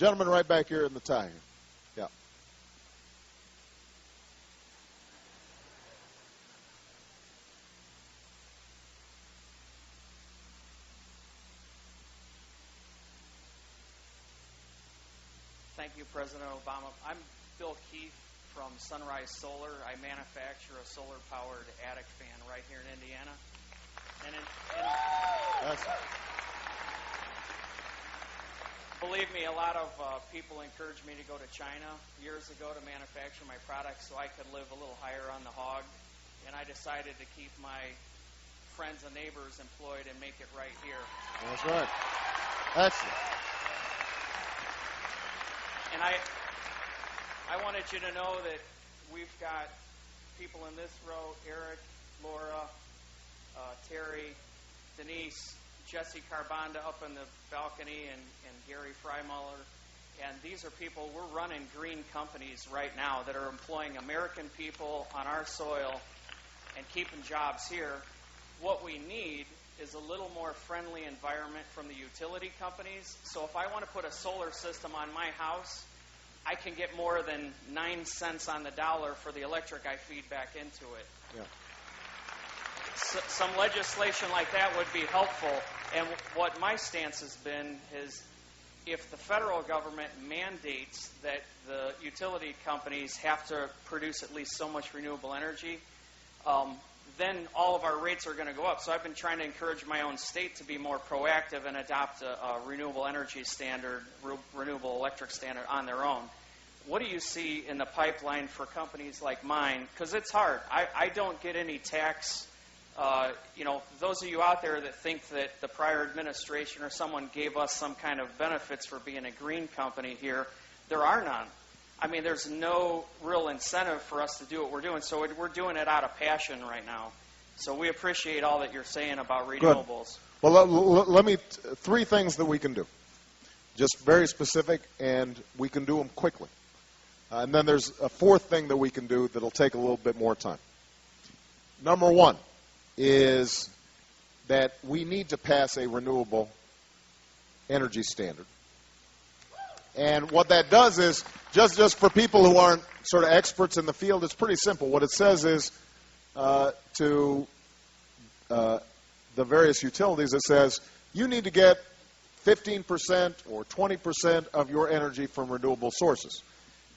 Gentleman right back here in the tie here. Yeah. Thank you, President Obama. I'm Bill Keefe from Sunrise Solar. I manufacture a solar-powered attic fan right here in Indiana. And believe me, a lot of people encouraged me to go to China years ago to manufacture my products so I could live a little higher on the hog. And I decided to keep my friends and neighbors employed and make it right here. That's right. Excellent. And I wanted you to know that we've got people in this row, Eric, Laura, Terry, Denise, Jesse Carbonda up in the balcony, and Gary Freimuller. And these are people, we're running green companies right now that are employing American people on our soil and keeping jobs here. What we need is a little more friendly environment from the utility companies. So if I want to put a solar system on my house, I can get more than 9 cents on the dollar for the electric I feed back into it. Yeah. Some legislation like that would be helpful. And what my stance has been is if the federal government mandates that the utility companies have to produce at least so much renewable energy, then all of our rates are going to go up. So I've been trying to encourage my own state to be more proactive and adopt a renewable energy standard, renewable electric standard on their own. What do you see in the pipeline for companies like mine? Because it's hard. I don't get any tax. Those of you out there that think that the prior administration or someone gave us some kind of benefits for being a green company here, there are none. I mean, there's no real incentive for us to do what we're doing, so we're doing it out of passion right now. So we appreciate all that you're saying about renewables. Good. Well, let me, 3 things that we can do. Just very specific, and we can do them quickly. And then there's a 4th thing that we can do that'll take a little bit more time. Number 1 is that we need to pass a renewable energy standard. And what that does is, just for people who aren't sort of experts in the field, it's pretty simple. What it says is to the various utilities, it says you need to get 15% or 20% of your energy from renewable sources.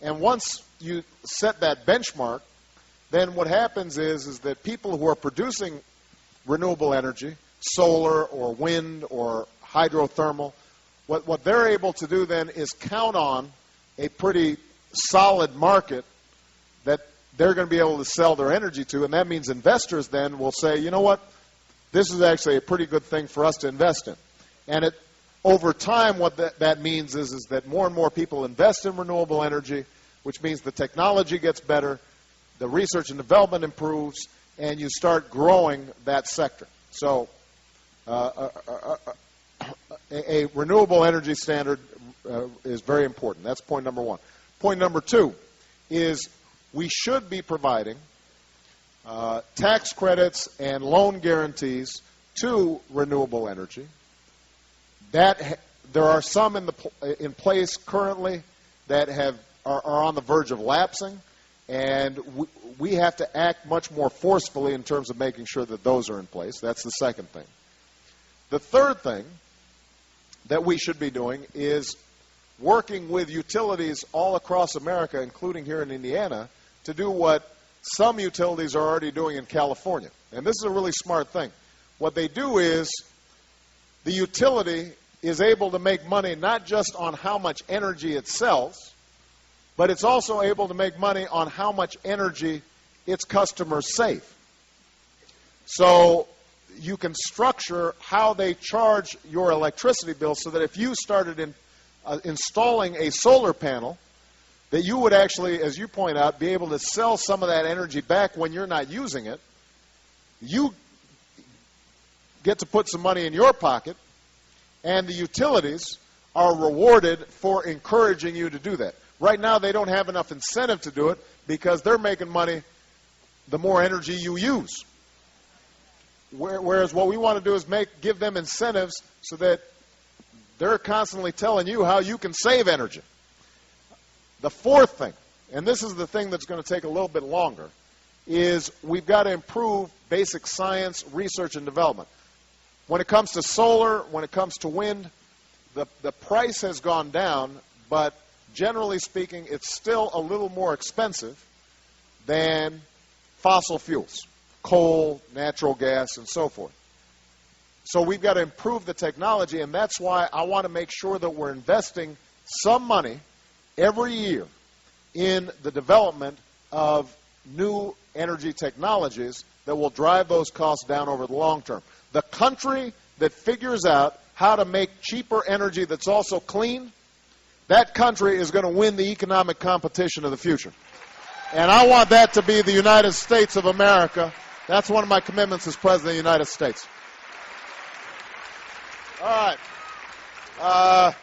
And once you set that benchmark, then what happens is that people who are producing renewable energy, solar or wind or hydrothermal, what they're able to do then is count on a pretty solid market that they're going to be able to sell their energy to, and that means investors then will say, you know what, this is actually a pretty good thing for us to invest in. And over time, what that means is that more and more people invest in renewable energy, which means the technology gets better, the research and development improves, and you start growing that sector. So a renewable energy standard is very important. That's point number 1. Point number 2 is we should be providing tax credits and loan guarantees to renewable energy. There are some in place currently that are on the verge of lapsing, and we have to act much more forcefully in terms of making sure that those are in place. That's the second thing. The third thing that we should be doing is working with utilities all across America, including here in Indiana, to do what some utilities are already doing in California. And this is a really smart thing. What they do is the utility is able to make money not just on how much energy it sells, but it's also able to make money on how much energy its customers save. So you can structure how they charge your electricity bill so that if you started installing a solar panel, that you would actually, as you point out, be able to sell some of that energy back when you're not using it. You get to put some money in your pocket, and the utilities are rewarded for encouraging you to do that. Right now, they don't have enough incentive to do it because they're making money the more energy you use. Whereas what we want to do is give them incentives so that they're constantly telling you how you can save energy. The fourth thing, and this is the thing that's going to take a little bit longer, is we've got to improve basic science, research, and development. When it comes to solar, when it comes to wind, the price has gone down, but generally speaking, it's still a little more expensive than fossil fuels, coal, natural gas, and so forth. So we've got to improve the technology, and that's why I want to make sure that we're investing some money every year in the development of new energy technologies that will drive those costs down over the long term. The country that figures out how to make cheaper energy that's also clean, that country is going to win the economic competition of the future. And I want that to be the United States of America. That's one of my commitments as President of the United States. All right.